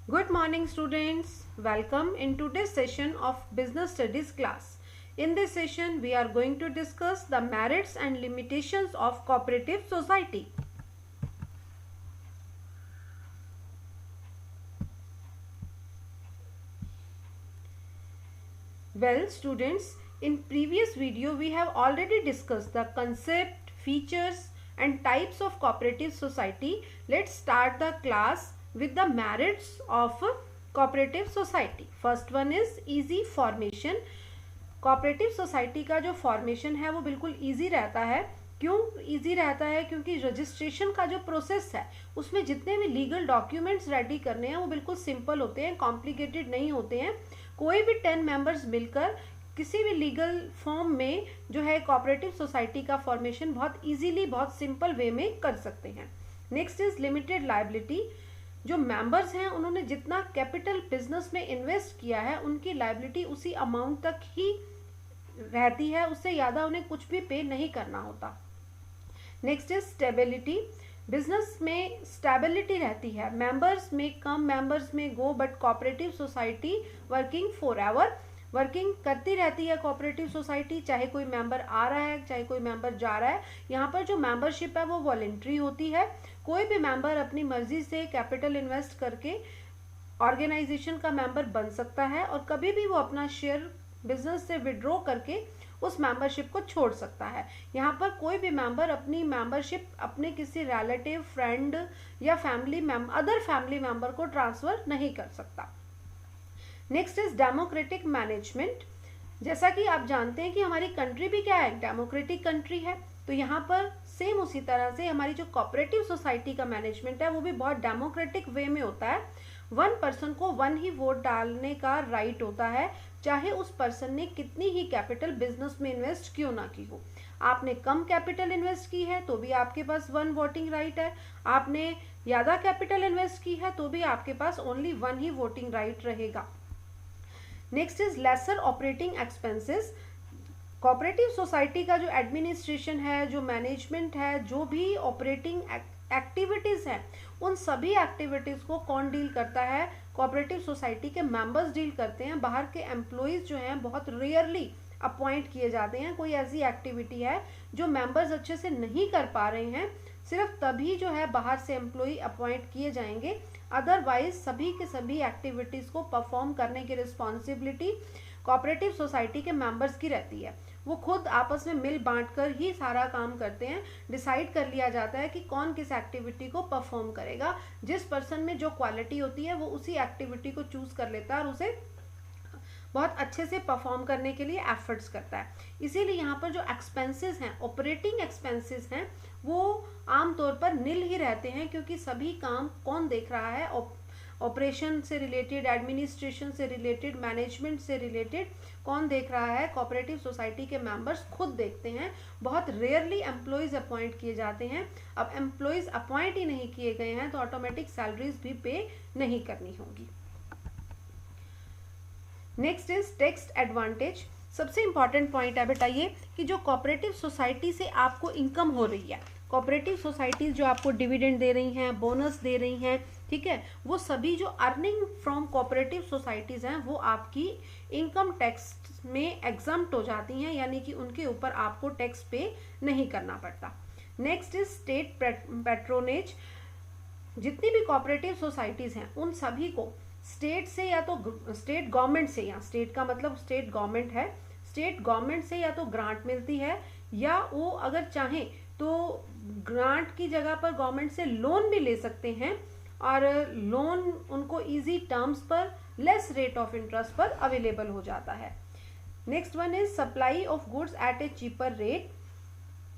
Good morning students. Welcome in today's session of Business Studies class. In this session we are going to discuss the merits and limitations of cooperative society. Well students, in previous video we have already discussed the concept, features and types of cooperative society. Let's start the class with the merits of cooperative society. First one is easy formation. Cooperative society का जो formation है वो बिल्कुल easy रहता है. क्यों easy रहता है? क्योंकि रजिस्ट्रेशन का जो प्रोसेस है उसमें जितने भी लीगल डॉक्यूमेंट्स रेडी करने हैं वो बिल्कुल सिंपल होते हैं, कॉम्प्लिकेटेड नहीं होते हैं. कोई भी 10 मेंबर्स मिलकर किसी भी लीगल फॉर्म में जो है कोऑपरेटिव सोसाइटी का फॉर्मेशन बहुत इजीली, बहुत सिंपल वे में कर सकते हैं. Next is limited liability. जो मेंबर्स हैं उन्होंने जितना कैपिटल बिजनेस में इन्वेस्ट किया है उनकी लायबिलिटी उसी अमाउंट तक ही रहती है, उससे ज़्यादा उन्हें कुछ भी पे नहीं करना होता. Next is stability. बिजनेस में स्टेबिलिटी रहती है. मेंबर्स में कम, मेंबर्स में go, but cooperative society working forever. Working करती रहती है कोऑपरेटिव सोसाइटी, चाहे कोई मेंबर आ रहा है चाहे कोई मेंबर जा रहा है. यहाँ पर जो मेंबरशिप है वो वॉलंटरी होती है. कोई भी मेंबर अपनी मर्जी से कैपिटल इन्वेस्ट करके ऑर्गेनाइजेशन का मेंबर बन सकता है और कभी भी वो अपना शेयर बिजनेस से विड्रॉ करके उस मेंबरशिप को छोड़ सकता है. यहाँ पर कोई भी मेंबर अपनी मेंबरशिप अपने किसी रिलेटिव, फ्रेंड या अदर फैमिली मेंबर को ट्रांसफर नहीं कर सकता. Next is democratic management. जैसा कि आप जानते हैं कि हमारी कंट्री भी क्या है, डेमोक्रेटिक कंट्री है. तो यहाँ पर सेम उसी तरह से हमारी जो कोऑपरेटिव सोसाइटी का मैनेजमेंट है वो भी बहुत डेमोक्रेटिक वे में होता है. वन पर्सन को वन ही वोट डालने का राइट होता है, चाहे उस पर्सन ने कितनी ही कैपिटल बिजनेस में इन्वेस्ट क्यों ना की हो. आपने कम कैपिटल इन्वेस्ट की है तो भी आपके पास वन वोटिंग राइट है. आपने ज़्यादा कैपिटल इन्वेस्ट की है तो भी आपके पास ओनली वन ही वोटिंग राइट रहेगा. Next is lesser operating expenses. Cooperative society का जो एडमिनिस्ट्रेशन है, जो मैनेजमेंट है, जो भी ऑपरेटिंग एक्टिविटीज़ हैं, उन सभी एक्टिविटीज़ को कौन डील करता है? कोऑपरेटिव सोसाइटी के मेंबर्स डील करते हैं. बाहर के एम्प्लॉयज़ जो हैं बहुत रेयरली अपॉइंट किए जाते हैं. कोई ऐसी एक्टिविटी है जो मेंबर्स अच्छे से नहीं कर पा रहे हैं, सिर्फ तभी जो है बाहर से एम्प्लॉय अपॉइंट किए जाएंगे. अदरवाइज सभी के सभी एक्टिविटीज़ को परफॉर्म करने की रिस्पॉन्सिबिलिटी कोऑपरेटिव सोसाइटी के मेंबर्स की रहती है. वो खुद आपस में मिल बांट कर ही सारा काम करते हैं. डिसाइड कर लिया जाता है कि कौन किस एक्टिविटी को परफॉर्म करेगा. जिस पर्सन में जो क्वालिटी होती है वो उसी एक्टिविटी को चूज कर लेता है और उसे बहुत अच्छे से परफॉर्म करने के लिए एफर्ट्स करता है. इसीलिए यहाँ पर जो एक्सपेंसेस हैं, ऑपरेटिंग एक्सपेंसेस हैं, वो आमतौर पर नील ही रहते हैं, क्योंकि सभी काम कौन देख रहा है? ऑपरेशन से रिलेटेड, एडमिनिस्ट्रेशन से रिलेटेड, मैनेजमेंट से रिलेटेड कौन देख रहा है? कोऑपरेटिव सोसाइटी के मेंबर्स खुद देखते हैं. बहुत रेयरली एम्प्लॉयज अपॉइंट किए जाते हैं. अब एम्प्लॉयज अपॉइंट ही नहीं किए गए हैं तो ऑटोमेटिक सैलरीज भी पे नहीं करनी होगी. Next is tax advantage. सबसे इंपॉर्टेंट पॉइंट है बेटा ये कि जो कोऑपरेटिव सोसाइटी से आपको इनकम हो रही है, कोऑपरेटिव सोसाइटीज जो आपको डिविडेंड दे रही हैं, बोनस दे रही हैं, ठीक है, वो सभी जो अर्निंग फ्रॉम कोऑपरेटिव सोसाइटीज हैं वो आपकी इनकम टैक्स में एग्जम्प्ट हो जाती हैं, यानी कि उनके ऊपर आपको टैक्स पे नहीं करना पड़ता. Next is state patronage. जितनी भी कोऑपरेटिव सोसाइटीज हैं उन सभी को स्टेट से या तो स्टेट गवर्नमेंट से, या स्टेट का मतलब स्टेट गवर्नमेंट है, स्टेट गवर्नमेंट से या तो ग्रांट मिलती है, या वो अगर चाहें तो ग्रांट की जगह पर गवर्नमेंट से लोन भी ले सकते हैं और लोन उनको इजी टर्म्स पर, लेस रेट ऑफ इंटरेस्ट पर अवेलेबल हो जाता है. Next one is supply of goods at A cheaper rate.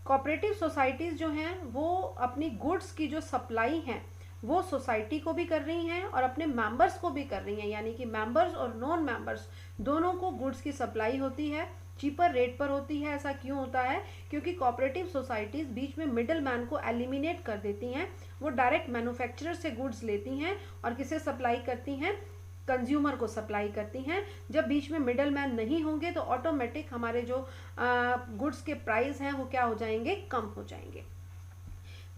Cooperative societies जो हैं वो अपनी गुड्स की जो सप्लाई हैं वो सोसाइटी को भी कर रही हैं और अपने मेंबर्स को भी कर रही हैं, यानी कि मेंबर्स और नॉन मेंबर्स दोनों को गुड्स की सप्लाई होती है, चीपर रेट पर होती है. ऐसा क्यों होता है? क्योंकि कोऑपरेटिव सोसाइटीज बीच में मिडिल मैन को एलिमिनेट कर देती हैं. वो डायरेक्ट मैन्युफैक्चरर से गुड्स लेती हैं और किसे सप्लाई करती हैं? कंज्यूमर को सप्लाई करती हैं. जब बीच में मिडल मैन नहीं होंगे तो ऑटोमेटिक हमारे जो गुड्स के प्राइस हैं वो क्या हो जाएंगे? कम हो जाएंगे.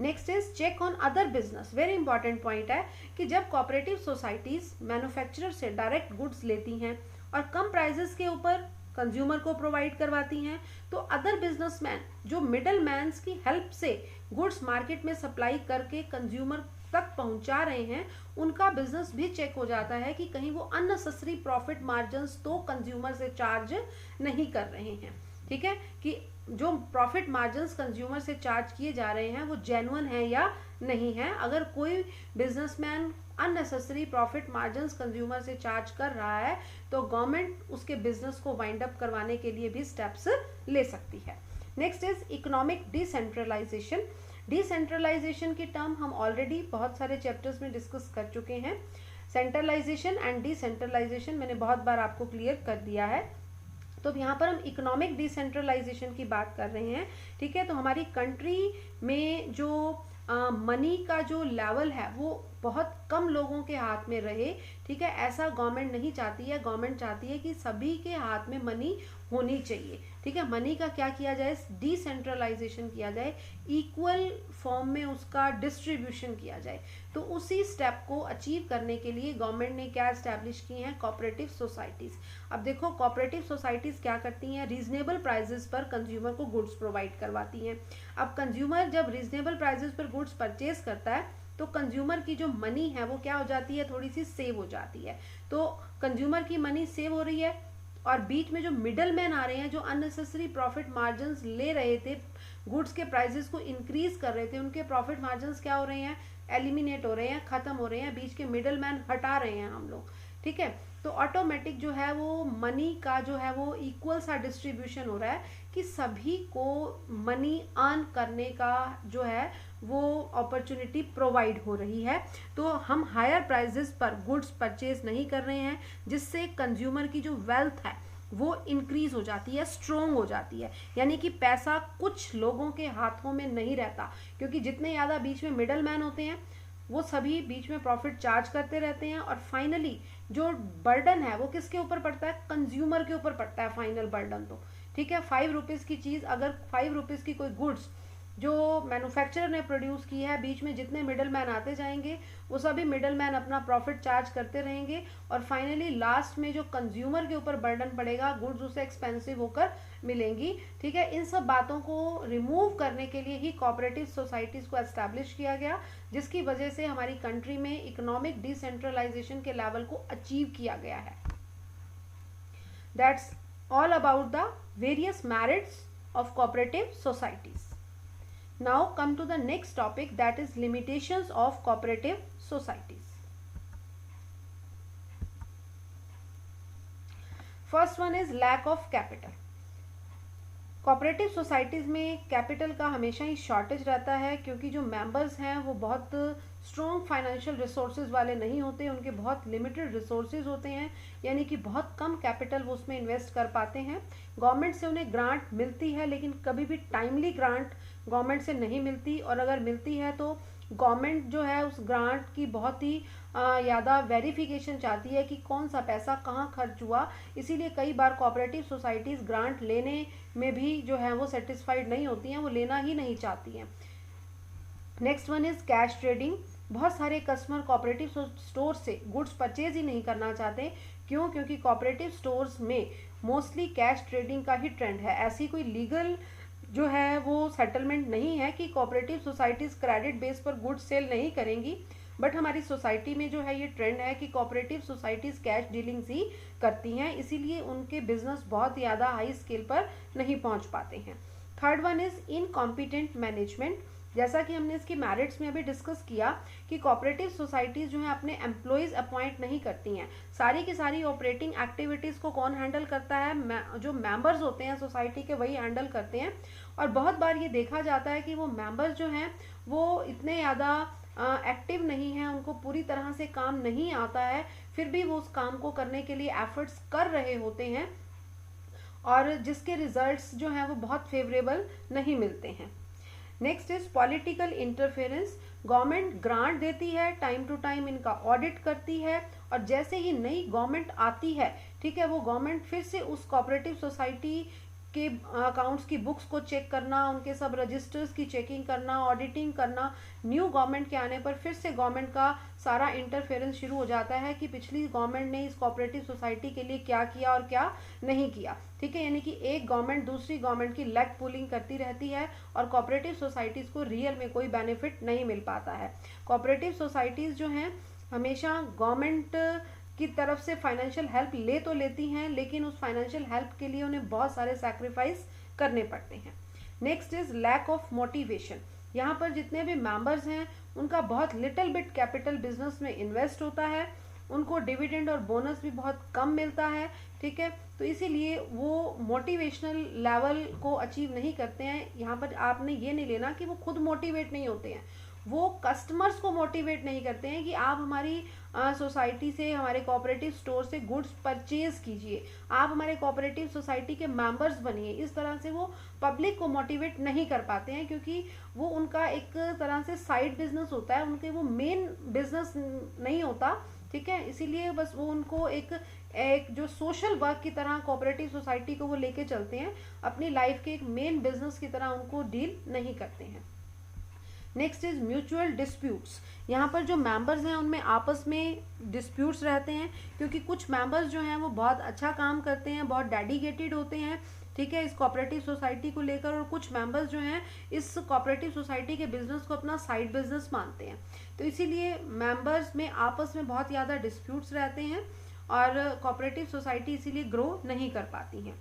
Next is check on other business. Very important point है कि जब कोऑपरेटिव सोसाइटीज मैन्युफैक्चरर से डायरेक्ट गुड्स लेती हैं और कम प्राइसेस के ऊपर कंज्यूमर को प्रोवाइड करवाती हैं, तो अदर बिजनेसमैन जो मिडल मैन्स की हेल्प से गुड्स मार्केट में सप्लाई करके कंज्यूमर तक पहुंचा रहे हैं, उनका बिजनेस भी चेक हो जाता है कि कहीं वो अननेसेसरी प्रॉफिट मार्जिन्स तो कंज्यूमर से चार्ज नहीं कर रहे हैं। ठीक है, कि जो प्रॉफिट मार्जिन्स कंज्यूमर से चार्ज किए जा रहे हैं वो जेन्युइन है या नहीं है। अगर कोई businessman unnecessary profit margins consumer से चार्ज कर रहा है तो गवर्नमेंट उसके बिजनेस को वाइंड अप करवाने के लिए भी स्टेप्स ले सकती है। Next is economic decentralisation. Decentralisation की टर्म हम ऑलरेडी बहुत सारे चैप्टर्स में डिस्कस कर चुके हैं। सेंट्रलाइजेशन एंड डिसेंट्रलाइजेशन मैंने बहुत बार आपको क्लियर कर दिया है। तो यहाँ पर हम इकोनॉमिक डिसेंट्रलाइजेशन की बात कर रहे हैं। ठीक है, तो हमारी कंट्री में जो मनी का जो लेवल है वो बहुत कम लोगों के हाथ में रहे। ठीक है, ऐसा गवर्नमेंट नहीं चाहती है। गवर्नमेंट चाहती है कि सभी के हाथ में मनी होनी चाहिए। ठीक है, मनी का क्या किया जाए, डिसेंट्रलाइजेशन किया जाए, इक्वल फॉर्म में उसका डिस्ट्रीब्यूशन किया जाए। तो उसी स्टेप को अचीव करने के लिए गवर्नमेंट ने क्या एस्टैब्लिश की हैं, कोऑपरेटिव सोसाइटीज। अब देखो कोऑपरेटिव सोसाइटीज क्या करती हैं, रीजनेबल प्राइसेस पर कंज्यूमर को गुड्स प्रोवाइड करवाती हैं। अब कंज्यूमर जब रीजनेबल प्राइसेस पर गुड्स परचेज करता है तो कंज्यूमर की जो मनी है वो क्या हो जाती है, थोड़ी सी सेव हो जाती है। तो कंज्यूमर की मनी सेव हो रही है और बीच में जो मिडल मैन आ रहे हैं, जो अननेसेसरी प्रॉफिट मार्जिन्स ले रहे थे, गुड्स के प्राइसेस को इंक्रीज कर रहे थे, उनके प्रॉफिट मार्जिन्स क्या हो रहे हैं, एलिमिनेट हो रहे हैं, खत्म हो रहे हैं। बीच के मिडल मैन हटा रहे हैं हम लोग। ठीक है, तो ऑटोमेटिक जो है वो मनी का जो है वो इक्वल सा डिस्ट्रीब्यूशन हो रहा है कि सभी को मनी अर्न करने का जो है वो अपॉर्चुनिटी प्रोवाइड हो रही है। तो हम हायर प्राइसेस पर गुड्स परचेज नहीं कर रहे हैं, जिससे कंज्यूमर की जो वेल्थ है वो इंक्रीज हो जाती है, स्ट्रोंग हो जाती है। यानी कि पैसा कुछ लोगों के हाथों में नहीं रहता, क्योंकि जितने ज़्यादा बीच में मिडल मैन होते हैं वो सभी बीच में प्रॉफिट चार्ज करते रहते हैं और फाइनली जो बर्डन है वो किसके ऊपर पड़ता है, कंज्यूमर के ऊपर पड़ता है फाइनल बर्डन। तो ठीक है, 5 रुपीज़ की चीज़, अगर 5 रुपीज़ की कोई गुड्स जो मैन्युफैक्चरर ने प्रोड्यूस की है, बीच में जितने मिडल मैन आते जाएंगे वो सभी मिडल मैन अपना प्रॉफिट चार्ज करते रहेंगे और फाइनली लास्ट में जो कंज्यूमर के ऊपर बर्डन पड़ेगा, गुड्स उसे एक्सपेंसिव होकर मिलेंगी। ठीक है, इन सब बातों को रिमूव करने के लिए ही कोऑपरेटिव सोसाइटीज़ को एस्टैब्लिश किया गया, जिसकी वजह से हमारी कंट्री में इकोनॉमिक डिसेंट्रलाइजेशन के लेवल को अचीव किया गया है। That's all about the various merits of cooperative societies. Now come to the next topic, that is limitations of cooperative societies. First one is lack of capital. Cooperative societies में capital का हमेशा ही shortage रहता है, क्योंकि जो members हैं वो बहुत स्ट्रॉन्ग फाइनेंशियल रिसोर्सेज वाले नहीं होते, उनके बहुत लिमिटेड रिसोर्सेज होते हैं, यानी कि बहुत कम कैपिटल वो उसमें इन्वेस्ट कर पाते हैं। गवर्नमेंट से उन्हें ग्रांट मिलती है, लेकिन कभी भी टाइमली ग्रांट गवर्नमेंट से नहीं मिलती, और अगर मिलती है तो गवर्नमेंट जो है उस ग्रांट की बहुत ही ज़्यादा वेरिफिकेशन चाहती है कि कौन सा पैसा कहाँ खर्च हुआ। इसीलिए कई बार कोऑपरेटिव सोसाइटीज़ ग्रांट लेने में भी जो है वो सेटिस्फाइड नहीं होती हैं, वो लेना ही नहीं चाहती हैं। Next one is cash trading. बहुत सारे कस्टमर कोऑपरेटिव स्टोर से गुड्स परचेज ही नहीं करना चाहते। क्यों? क्योंकि कोऑपरेटिव स्टोर्स में मोस्टली कैश ट्रेडिंग का ही ट्रेंड है। ऐसी कोई लीगल जो है वो सेटलमेंट नहीं है कि कोऑपरेटिव सोसाइटीज़ क्रेडिट बेस पर गुड्स सेल नहीं करेंगी, बट हमारी सोसाइटी में जो है ये ट्रेंड है कि कोऑपरेटिव सोसाइटीज़ कैश डीलिंग्स ही करती हैं, इसीलिए उनके बिजनेस बहुत ज़्यादा हाई स्केल पर नहीं पहुंच पाते हैं। Third one is incompetent management. जैसा कि हमने इसकी मेरिट्स में अभी डिस्कस किया कि कोऑपरेटिव सोसाइटीज़ जो है अपने एम्प्लॉयज़ अपॉइंट नहीं करती हैं। सारी की सारी ऑपरेटिंग एक्टिविटीज़ को कौन हैंडल करता है? जो मेंबर्स होते हैं सोसाइटी के, वही हैंडल करते हैं। और बहुत बार ये देखा जाता है कि वो मेंबर्स जो हैं वो इतने ज़्यादा एक्टिव नहीं हैं, उनको पूरी तरह से काम नहीं आता है, फिर भी वो उस काम को करने के लिए एफर्ट्स कर रहे होते हैं, और जिसके रिजल्ट्स जो हैं वो बहुत फेवरेबल नहीं मिलते हैं। Next is political interference. Government grant देती है, टाइम टू टाइम इनका ऑडिट करती है, और जैसे ही नई गवर्नमेंट आती है, ठीक है, वो गवर्नमेंट फिर से उस कोऑपरेटिव सोसाइटी के अकाउंट्स की बुक्स को चेक करना, उनके सब रजिस्टर्स की चेकिंग करना, ऑडिटिंग करना। न्यू गवर्नमेंट के आने पर फिर से गवर्नमेंट का सारा इंटरफेरेंस शुरू हो जाता है कि पिछली गवर्नमेंट ने इस कोऑपरेटिव सोसाइटी के लिए क्या किया और क्या नहीं किया। ठीक है, यानी कि एक गवर्नमेंट दूसरी गवर्नमेंट की लेग पुलिंग करती रहती है और कोऑपरेटिव सोसाइटीज को रियल में कोई बेनिफिट नहीं मिल पाता है। कोऑपरेटिव सोसाइटीज जो हैं हमेशा गवर्नमेंट की तरफ से फाइनेंशियल हेल्प ले तो लेती हैं, लेकिन उस फाइनेंशियल हेल्प के लिए उन्हें बहुत सारे सैक्रिफाइस करने पड़ते हैं। Next is lack of motivation. यहाँ पर जितने भी मेंबर्स हैं उनका बहुत लिटिल बिट कैपिटल बिजनेस में इन्वेस्ट होता है, उनको डिविडेंड और बोनस भी बहुत कम मिलता है। ठीक है, तो इसीलिए वो मोटिवेशनल लेवल को अचीव नहीं करते हैं। यहाँ पर आपने ये नहीं लेना कि वो खुद मोटिवेट नहीं होते हैं, वो कस्टमर्स को मोटिवेट नहीं करते हैं कि आप हमारी सोसाइटी से, हमारे कोऑपरेटिव स्टोर से गुड्स परचेज कीजिए, आप हमारे कोऑपरेटिव सोसाइटी के मेंबर्स बनिए। इस तरह से वो पब्लिक को मोटिवेट नहीं कर पाते हैं, क्योंकि वो उनका एक तरह से साइड बिजनेस होता है, उनके वो मेन बिजनेस नहीं होता। ठीक है, इसीलिए बस वो उनको एक जो सोशल वर्क की तरह कोऑपरेटिव सोसाइटी को वो लेके चलते हैं, अपनी लाइफ के एक मेन बिजनेस की तरह उनको डील नहीं करते हैं। Next is mutual disputes. यहाँ पर जो मेंबर्स हैं उनमें आपस में डिस्प्यूट्स रहते हैं, क्योंकि कुछ मेंबर्स जो हैं वो बहुत अच्छा काम करते हैं, बहुत डेडिकेटेड होते हैं। ठीक है, इस कोऑपरेटिव सोसाइटी को लेकर, और कुछ मेंबर्स जो हैं इस कोऑपरेटिव सोसाइटी के बिजनेस को अपना साइड बिजनेस मानते हैं। तो इसीलिए मेंबर्स में आपस में बहुत ज़्यादा डिस्प्यूट्स रहते हैं और कोऑपरेटिव सोसाइटी इसीलिए ग्रो नहीं कर पाती हैं।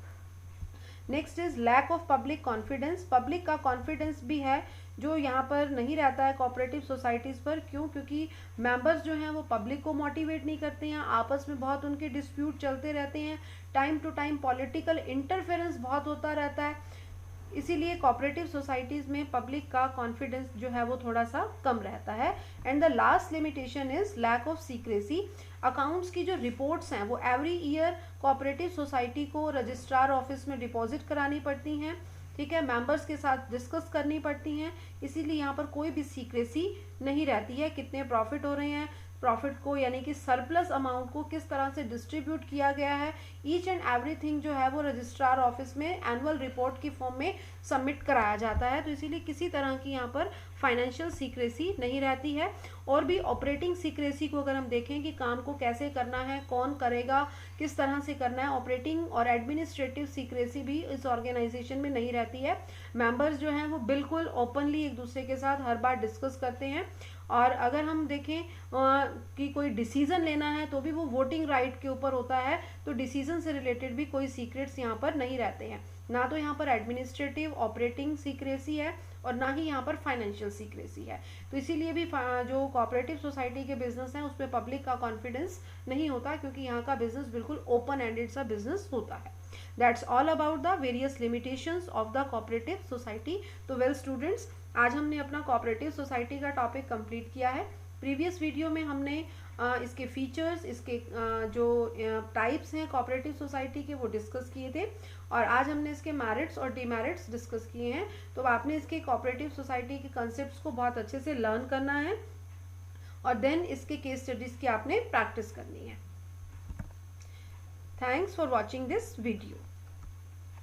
Next is lack of public confidence. Public का कॉन्फिडेंस भी है जो यहाँ पर नहीं रहता है कोऑपरेटिव सोसाइटीज़ पर। क्यों? क्योंकि मेंबर्स जो हैं वो पब्लिक को मोटिवेट नहीं करते हैं, आपस में बहुत उनके डिस्प्यूट चलते रहते हैं, time to time political interference बहुत होता रहता है। इसीलिए कोऑपरेटिव सोसाइटीज़ में पब्लिक का कॉन्फिडेंस जो है वो थोड़ा सा कम रहता है। And the last limitation is lack of secrecy. Accounts की जो रिपोर्ट्स हैं वो एवरी ईयर कोऑपरेटिव सोसाइटी को रजिस्ट्रार ऑफिस में डिपॉजिट करानी पड़ती हैं। ठीक है, मेंबर्स के साथ डिस्कस करनी पड़ती हैं, इसीलिए यहाँ पर कोई भी सीक्रेसी नहीं रहती है। कितने प्रॉफिट हो रहे हैं, प्रॉफिट को यानी कि सरप्लस अमाउंट को किस तरह से डिस्ट्रीब्यूट किया गया है, ईच एंड एवरीथिंग जो है वो रजिस्ट्रार ऑफिस में एनुअल रिपोर्ट की फॉर्म में सबमिट कराया जाता है। तो इसीलिए किसी तरह की यहाँ पर फाइनेंशियल सीक्रेसी नहीं रहती है। और भी ऑपरेटिंग सीक्रेसी को अगर हम देखें कि काम को कैसे करना है, कौन करेगा, किस तरह से करना है, ऑपरेटिंग और एडमिनिस्ट्रेटिव सीक्रेसी भी इस ऑर्गेनाइजेशन में नहीं रहती है। मेंबर्स जो हैं वो बिल्कुल ओपनली एक दूसरे के साथ हर बार डिस्कस करते हैं। और अगर हम देखें कि कोई डिसीजन लेना है तो भी वो वोटिंग राइट के ऊपर होता है, तो डिसीजन से रिलेटेड भी कोई सीक्रेट्स यहाँ पर नहीं रहते हैं। ना तो यहाँ पर एडमिनिस्ट्रेटिव ऑपरेटिंग सीक्रेसी है और ना ही यहाँ पर फाइनेंशियल सीक्रेसी है। तो इसीलिए भी जो कोऑपरेटिव सोसाइटी के बिजनेस हैं उसमें पब्लिक का कॉन्फिडेंस नहीं होता, क्योंकि यहाँ का बिजनेस बिल्कुल ओपन एंडेड सा बिजनेस होता है। That's all about the various limitations of the cooperative society. तो वेल स्टूडेंट्स, आज हमने अपना कोऑपरेटिव सोसाइटी का टॉपिक कंप्लीट किया है। प्रीवियस वीडियो में हमने इसके फीचर्स, इसके जो टाइप्स हैं कोऑपरेटिव सोसाइटी के वो डिस्कस किए थे, और आज हमने इसके मेरिट्स और डिमेरिट्स डिस्कस किए हैं। तो आपने इसके कोऑपरेटिव सोसाइटी के कंसेप्ट्स को बहुत अच्छे से लर्न करना है और देन इसके केस स्टडीज की आपने प्रैक्टिस करनी है। Thanks for watching this video.